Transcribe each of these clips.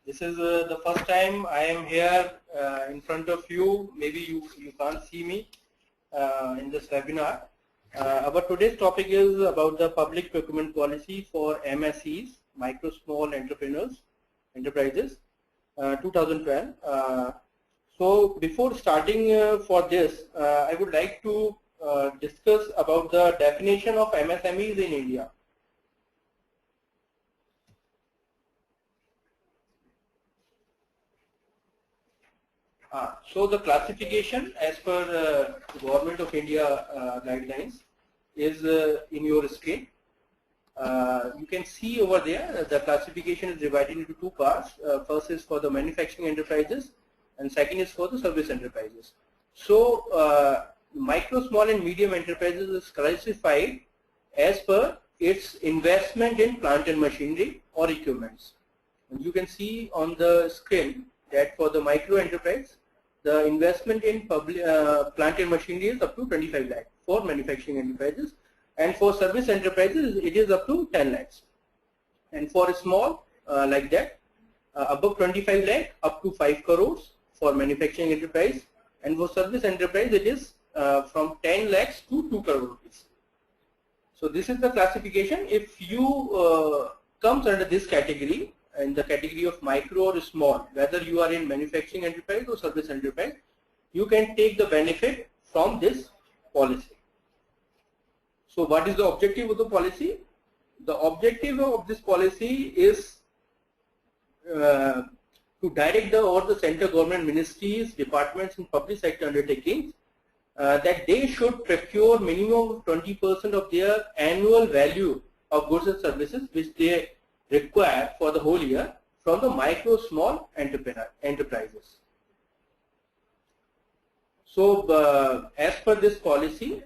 This is the first time I am here in front of you. Maybe you can't see me in this webinar. Our today's topic is about the public procurement policy for MSEs, micro small enterprises, 2012. So before starting for this, I would like to discuss about the definition of MSMEs in India. So the classification as per Government of India guidelines is in your screen. You can see over there the classification is divided into two parts. First is for the manufacturing enterprises and second is for the service enterprises. So micro, small and medium enterprises is classified as per its investment in plant and machinery or equipments. And you can see on the screen that for the micro enterprise, the investment in plant and machinery is up to 25 lakh for manufacturing enterprises, and for service enterprises it is up to 10 lakhs. And for a small like that, above 25 lakh up to 5 crores for manufacturing enterprise, and for service enterprise it is from 10 lakhs to 2 crore rupees. So this is the classification. If you comes under this category, in the category of micro or small, whether you are in manufacturing enterprise or service enterprise, you can take the benefit from this policy. So what is the objective of the policy? The objective of this policy is to direct all the central government ministries, departments and public sector undertakings that they should procure minimum 20% of their annual value of goods and services which they require for the whole year from the micro small enterprises. So as per this policy,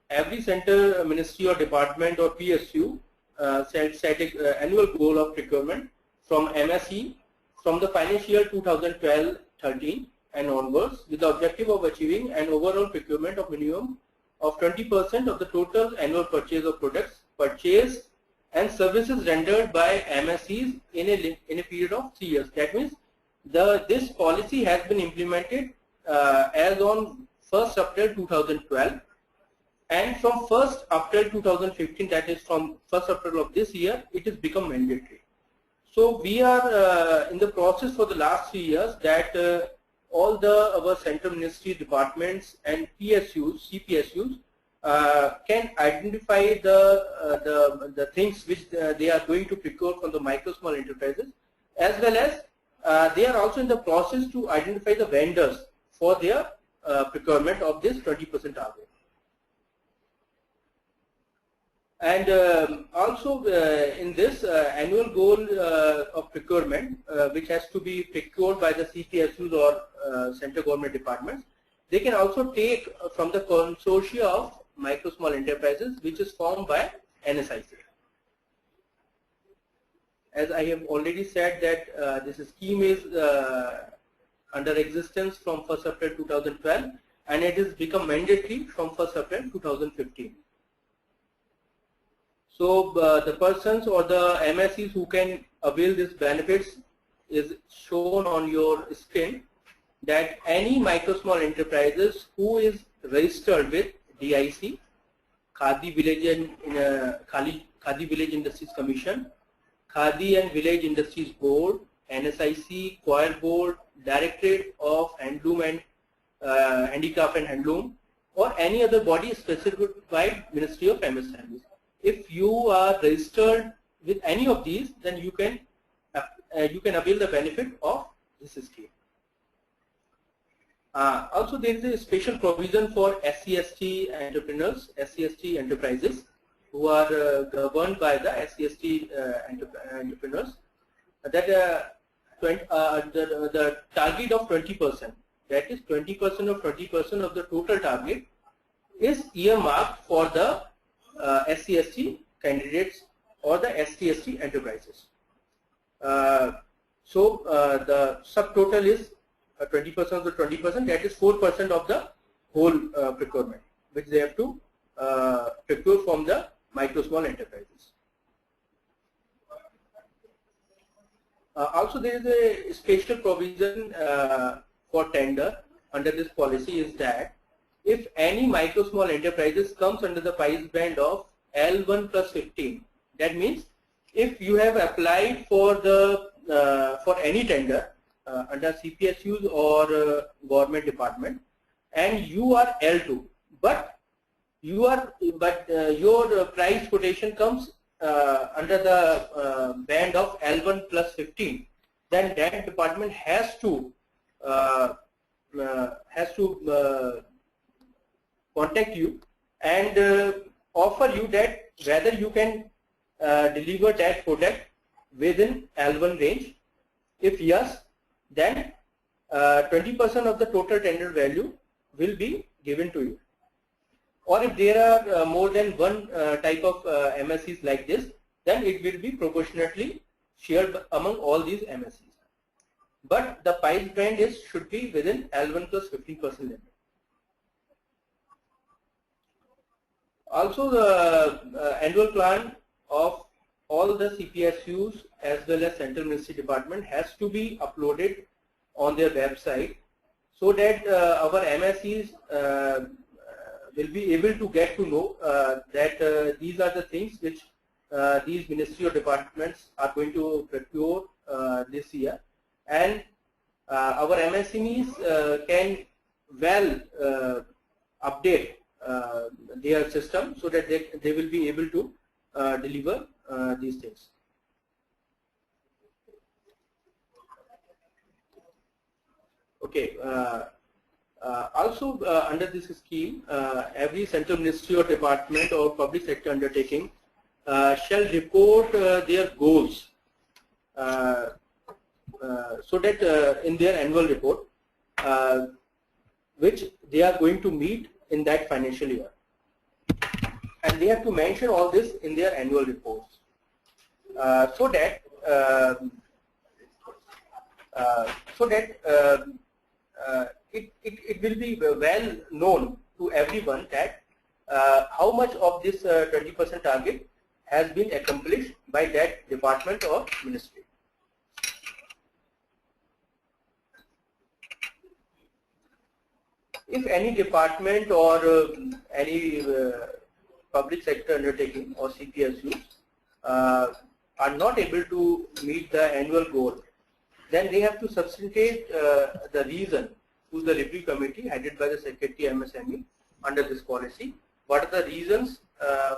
every center ministry or department or PSU set an annual goal of procurement from MSE from the financial year 2012-13 and onwards, with the objective of achieving an overall procurement of minimum of 20% of the total annual purchase of products purchased and services rendered by MSEs in a period of 3 years. That means this policy has been implemented as on 1st April 2012, and from 1st April 2015, that is from 1st April of this year, it has become mandatory. So we are in the process for the last 3 years that all our central ministry departments and PSUs, CPSUs can identify the things which they are going to procure from the micro small enterprises, as well as they are also in the process to identify the vendors for their procurement of this 20% target. And also in this annual goal of procurement, which has to be procured by the CPSUs or central government departments, they can also take from the consortia of micro small enterprises which is formed by NSIC. As I have already said that this scheme is under existence from 1st April 2012 and it has become mandatory from 1st April 2015. So the persons or the MSEs who can avail these benefits is shown on your screen, that any micro small enterprises who is registered with DIC, Khadi Village Industries Commission, Khadi and Village Industries Board, NSIC, Coir Board, Directorate of Handloom and Handicraft and Handloom, or any other body specified Ministry of MSMEs. If you are registered with any of these, then you can avail the benefit of this scheme. Also, there is a special provision for SC/ST entrepreneurs, SC/ST enterprises, who are governed by the SC/ST entrepreneurs. That the target of 20%, that is 20% of 20% of the total target, is earmarked for the SC/ST candidates or the SC/ST enterprises. So the subtotal is 20% of the 20%, that is 4% of the whole procurement, which they have to procure from the micro small enterprises. Also, there is a special provision for tender under this policy is that if any micro small enterprises comes under the price band of L1 plus 15, that means if you have applied for the for any tender under CPSUs or government department, and you are L2, but your price quotation comes under the band of L1 plus 15, then that department has to contact you and offer you that whether you can deliver that product within L1 range. If yes, then 20% of the total tender value will be given to you. Or if there are more than one type of MSCs like this, then it will be proportionately shared among all these MSCs. But the price band should be within L1 plus 15% limit. Also, the annual plan of all the CPSUs as well as Central Ministry Department has to be uploaded on their website, so that our MSCs will be able to get to know that these are the things which these ministry or departments are going to procure this year, and our MSMEs can well update their system so that they will be able to deliver these things. Okay. Also, under this scheme, every central ministry or department or public sector undertaking shall report their goals, so that in their annual report, which they are going to meet in that financial year, and they have to mention all this in their annual reports, so that it will be well known to everyone that how much of this 20% target has been accomplished by that department or ministry. If any department or any public sector undertaking or CPSUs are not able to meet the annual goal, then they have to substantiate the reason to the review committee headed by the Secretary MSME under this policy. What are the reasons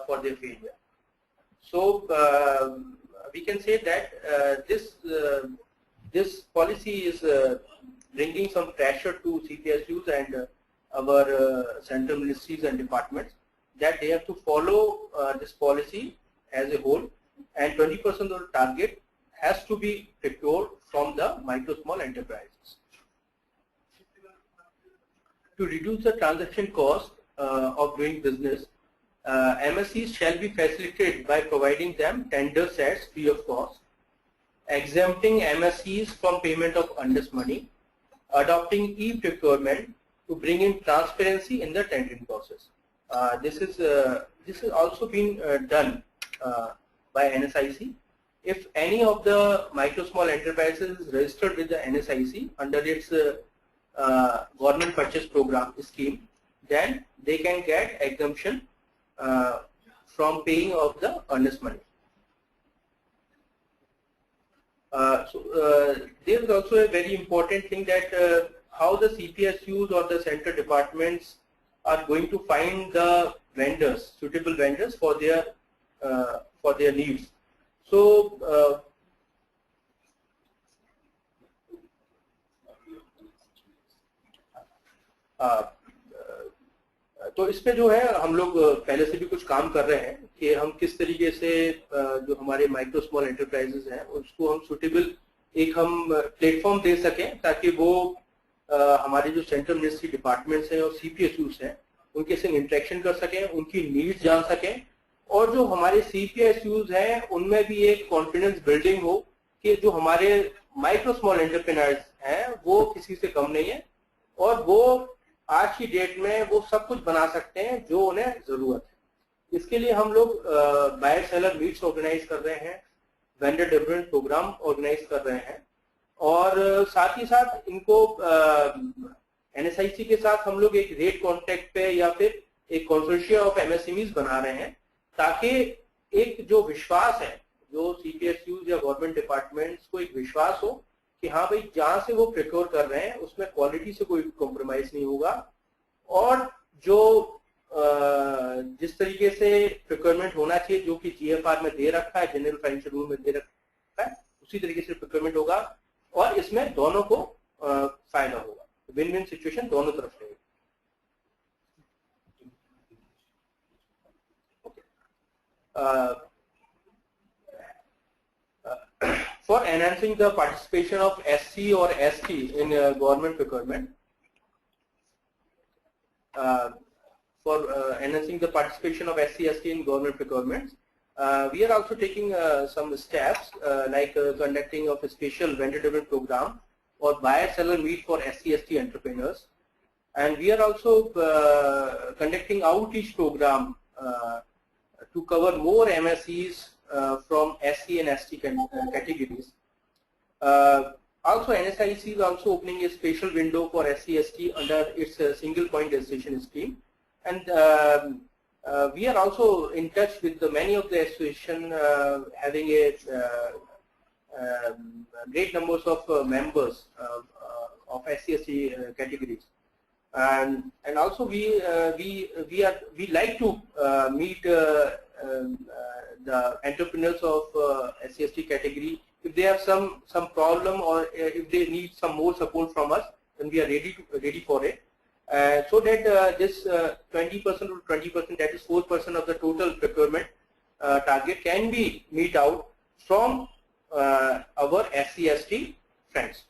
for their failure? So we can say that this policy is bringing some pressure to CPSUs and our central ministries and departments, that they have to follow this policy as a whole, and 20% of the target has to be procured from the micro small enterprises. To reduce the transaction cost of doing business, MSCs shall be facilitated by providing them tender sets free of cost, exempting MSCs from payment of earnest money, adopting e-procurement to bring in transparency in the tendering process. This has also been done by NSIC. If any of the micro small enterprises is registered with the NSIC under its government purchase program scheme, then they can get exemption from paying of the earnest money. There is also a very important thing that how the CPSUs or the center departments are going to find the vendors, suitable vendors for their needs. So तो इसमें जो है हम लोग पहले से भी कुछ काम कर रहे हैं कि हम किस तरीके से जो हमारे माइक्रो स्मॉल एंटरप्राइजेस हैं उसको हम सुटेबल एक हम प्लेटफॉर्म दे सकें, ताकि वो हमारे जो सेंट्रल मिनिस्ट्री डिपार्टमेंट्स हैं और CPSUs हैं उनके संग इंटरेक्शन कर सकें, उनकी नीड्स जान सकें, और जो हमारे CPSUs हैं उनमें भी एक कॉन्फिडेंस बिल्डिंग हो कि जो हमारे माइक्रो स्मॉल एंटरप्रेन्योर्स हैं वो किसी से कम नहीं है, और वो आज की डेट में वो सब कुछ बना सकते हैं जो उन्हें जरूरत है। इसके लिए हम लोग बायर सेलर मीट्स ऑर्गेनाइज कर रहे हैं, वेंडर डेवलपमेंट प्रोग्राम ऑर्गेनाइज कर रहे हैं और साथ ही साथ इनको NSIC के साथ हम लोग एक रेट कॉन्ट्रैक्ट पे या फिर एक कंसोर्शियम ऑफ MSMEs बना रहे हैं ताकि एक जो विश्वास है, जो CPSUs या गवर्नमेंट डिपार्टमेंट्स को एक विश्वास हो कि हाँ भाई जहां से वो प्रोक्योर कर रहे हैं उसमें क्वालिटी से कोई कॉम्प्रोमाइज नहीं होगा और जो जिस तरीके से प्रोक्योरमेंट होना चाहिए जो कि GFR में दे रखा है, जनरल फाइनेंशियल रूल में दे रखा है, उसी तरीके से प्रोक्योरमेंट होगा और इसमें दोनों को फायदा होगा। विन विन सिचुएशन दोनों तरफ रहेगी। For enhancing the participation of SC or ST in government procurement, enhancing the participation of SC/ST in government procurements, we are also taking some steps like conducting of a special vendor development program or buyer-seller meet for SC/ST entrepreneurs, and we are also conducting outreach program to cover more MSEs from SC and ST categories. Also, NSIC is also opening a special window for SC/ST under its single point registration scheme, and we are also in touch with many of the association having a great numbers of members of SC/ST categories, and also we like to meet the entrepreneurs of SC/ST category. If they have some problem or if they need some more support from us, then we are ready for it. So that this 20% or 20%, that is 4% of the total procurement target can be meet out from our SC/ST friends.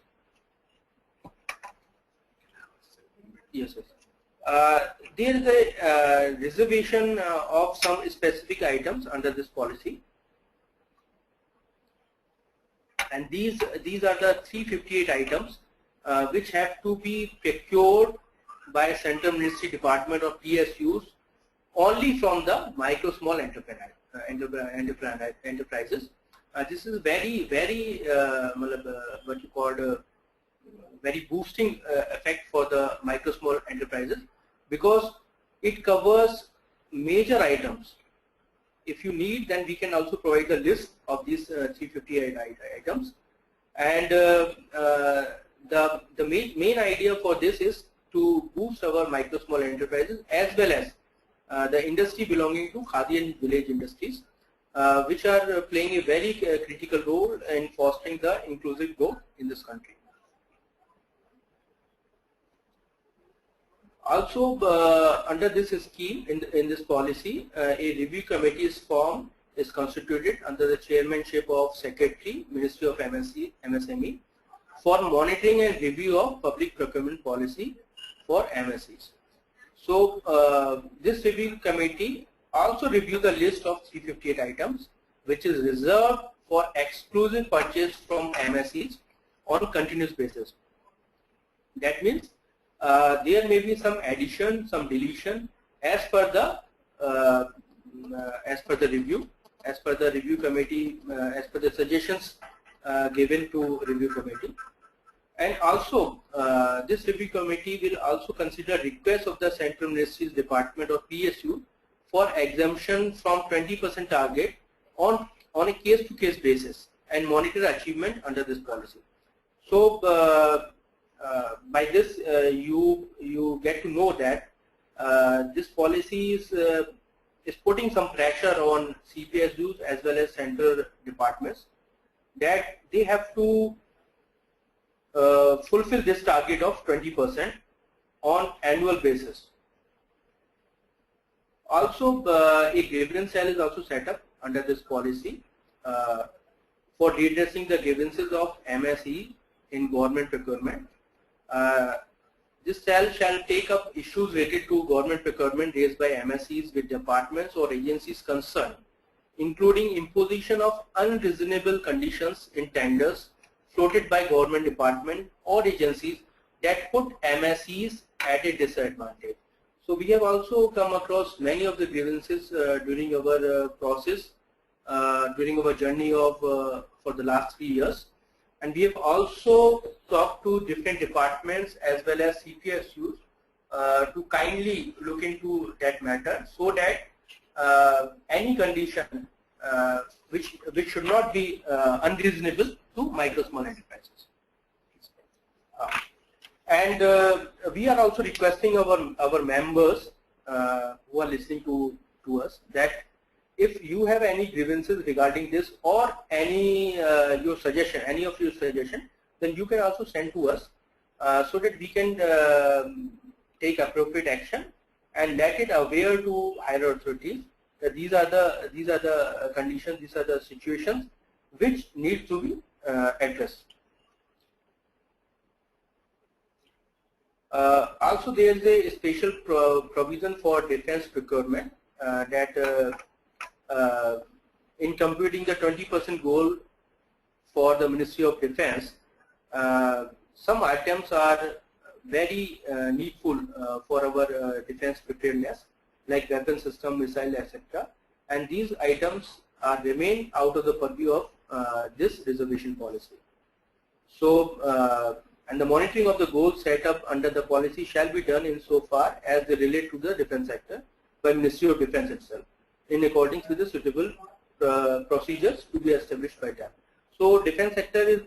Yes, yes. There is a reservation of some specific items under this policy, and these are the 358 items which have to be procured by Central Ministry Department of PSUs only from the micro small enterprises. This is very what you call very boosting effect for the micro small enterprises because it covers major items. If you need, then we can also provide a list of these 358 items. And the main idea for this is to boost our micro small enterprises as well as the industry belonging to Khadi and village industries, which are playing a very critical role in fostering the inclusive growth in this country. Also, under this scheme, in this policy, a review committee is formed, is constituted under the chairmanship of Secretary, Ministry of MSME, for monitoring and review of public procurement policy for MSEs. So, this review committee also review the list of 358 items, which is reserved for exclusive purchase from MSEs on continuous basis. That means there may be some addition, some deletion as per the review, as per the review committee, as per the suggestions given to review committee. And also, this review committee will also consider requests of the Central Ministry's Department of PSU for exemption from 20% target on a case-to-case basis and monitor achievement under this policy. So, by this you get to know that this policy is putting some pressure on CPSUs as well as central departments that they have to fulfill this target of 20% on annual basis. Also, a grievance cell is also set up under this policy for redressing the grievances of MSE in government procurement. This cell shall take up issues related to government procurement raised by MSEs with departments or agencies concerned, including imposition of unreasonable conditions in tenders floated by government department or agencies that put MSEs at a disadvantage. So we have also come across many of the grievances during our process during our journey of for the last 3 years, and we have also talked to different departments as well as CPSUs to kindly look into that matter, so that any condition which should not be unreasonable to micro small enterprises. And we are also requesting our members who are listening to us that if you have any grievances regarding this or any any of your suggestion, then you can also send to us so that we can take appropriate action and let it aware to higher authorities that these are the conditions, these are the situations which need to be addressed. Also, there is a special provision for defense procurement that in computing the 20% goal for the Ministry of Defense, some items are very needful for our defense preparedness, like weapon system, missile, etc. And these items remain out of the purview of this reservation policy. So, and the monitoring of the goals set up under the policy shall be done insofar as they relate to the defense sector by Ministry of Defense itself, in accordance with the suitable procedures to be established by them. So, defense sector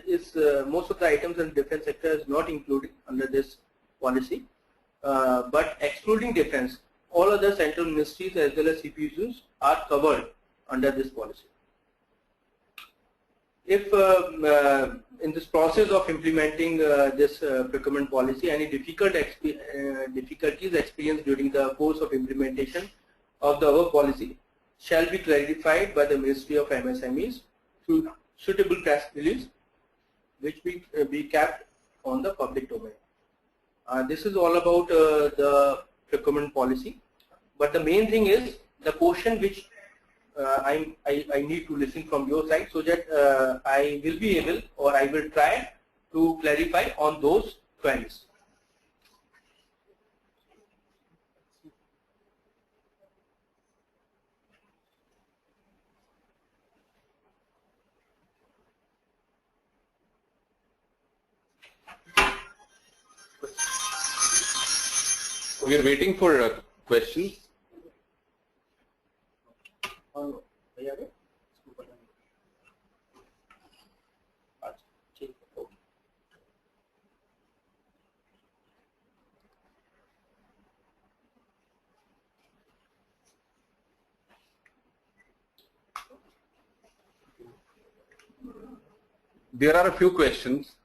is most of the items in defense sector is not included under this policy, but excluding defense, all other central ministries as well as CPUs are covered under this policy. If in this process of implementing this procurement policy, any difficulties experienced during the course of implementation of the above policy shall be clarified by the Ministry of MSMEs through suitable press release, which will be kept on the public domain. This is all about the procurement policy, but the main thing is the question which I need to listen from your side, so that I will be able, or I will try to clarify on those queries. We are waiting for questions. There are a few questions.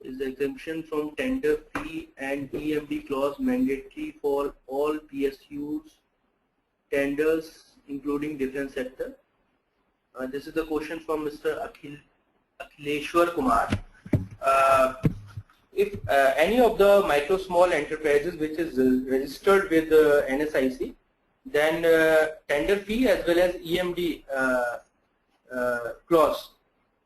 Is the exemption from tender fee and EMD clause mandatory for all PSUs tenders, including defense sector? This is the question from Mr. Akhileshwar Kumar. If any of the micro small enterprises which is registered with NSIC, then tender fee as well as EMD clause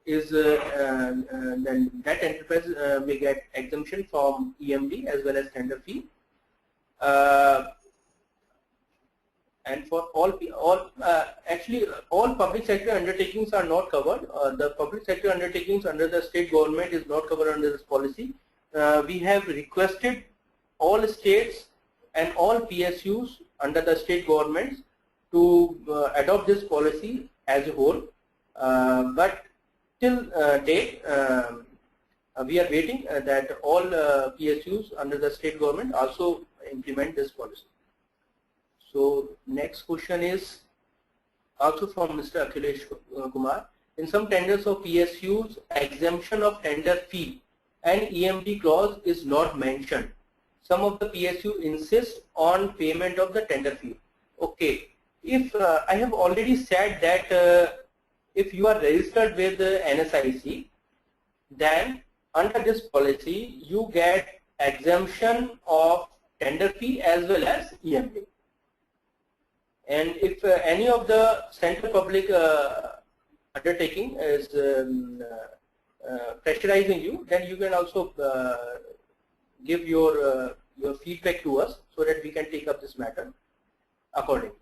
is then that enterprise may get exemption from EMD as well as tender fee. And for actually all public sector undertakings are not covered. The public sector undertakings under the state government is not covered under this policy. We have requested all states and all PSUs under the state governments to adopt this policy as a whole, but till date we are waiting that all PSUs under the state government also implement this policy. So next question is also from Mr. Akhilesh Kumar. In some tenders of PSUs, exemption of tender fee and EMD clause is not mentioned. Some of the PSU insist on payment of the tender fee. Okay, if I have already said that if you are registered with NSIC, then under this policy you get exemption of tender fee as well as EMD. And if any of the central public undertaking is pressurizing you, then you can also give your feedback to us so that we can take up this matter accordingly.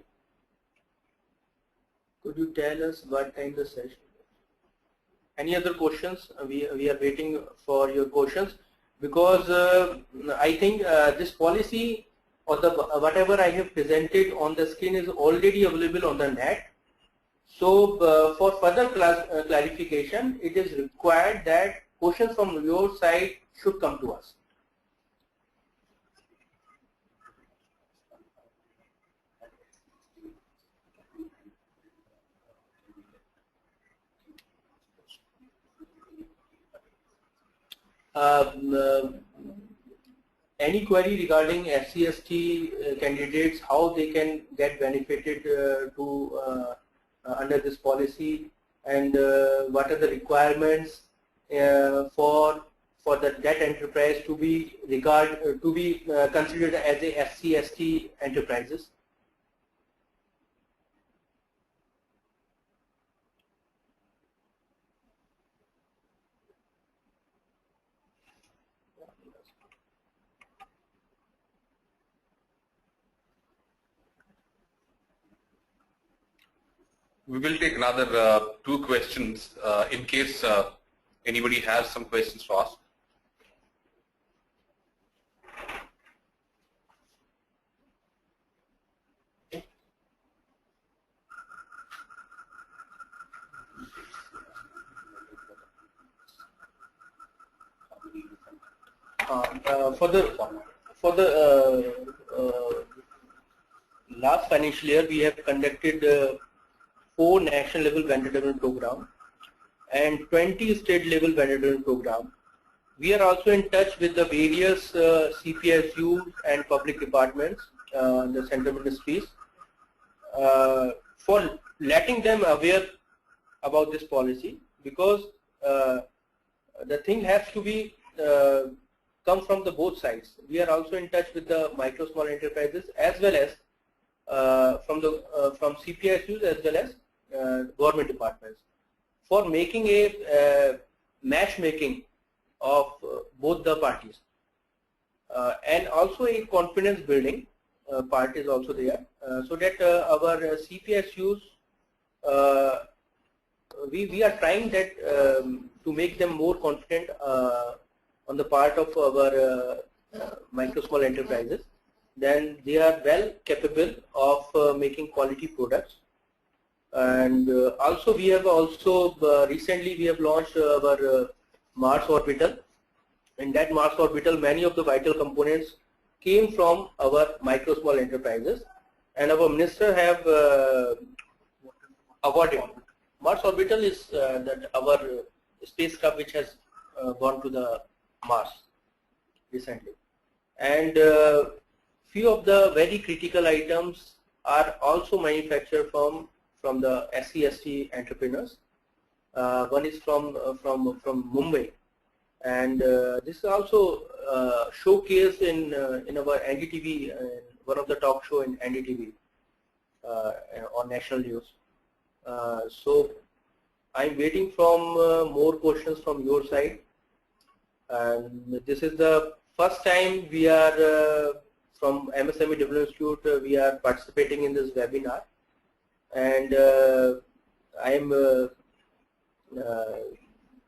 Could you tell us what time the session? Any other questions? We are waiting for your questions, because I think this policy or the whatever I have presented on the screen is already available on the net. So for further clarification, it is required that questions from your side should come to us. Any query regarding SC/ST candidates, how they can get benefited under this policy, and what are the requirements for that enterprise to be considered as a SC/ST enterprises? We will take another 2 questions in case anybody has some questions to ask. For the last financial year, we have conducted 4 national level vendor development program and 20 state level vendor development program. We are also in touch with the various CPSUs and public departments, the central ministries, for letting them aware about this policy, because the thing has to be come from the both sides. We are also in touch with the micro small enterprises as well as from CPSUs as well as government departments, for making a matchmaking of both the parties, and also a confidence building part is also there, so that our CPSUs, we are trying that to make them more confident on the part of our micro small enterprises. Then they are well capable of making quality products. And also we have recently we have launched our Mars orbital. In that Mars orbital, many of the vital components came from our micro small enterprises, and our minister have awarded. Mars orbital is that our spacecraft which has gone to the Mars recently, and few of the very critical items are also manufactured from the SC/ST entrepreneurs. One is from Mumbai, and this is also showcased in our NDTV, one of the talk show in NDTV on national news. So I'm waiting from more questions from your side, and this is the first time we are from MSME Development Institute we are participating in this webinar, and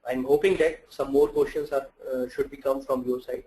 I'm hoping that some more questions should be come from your side.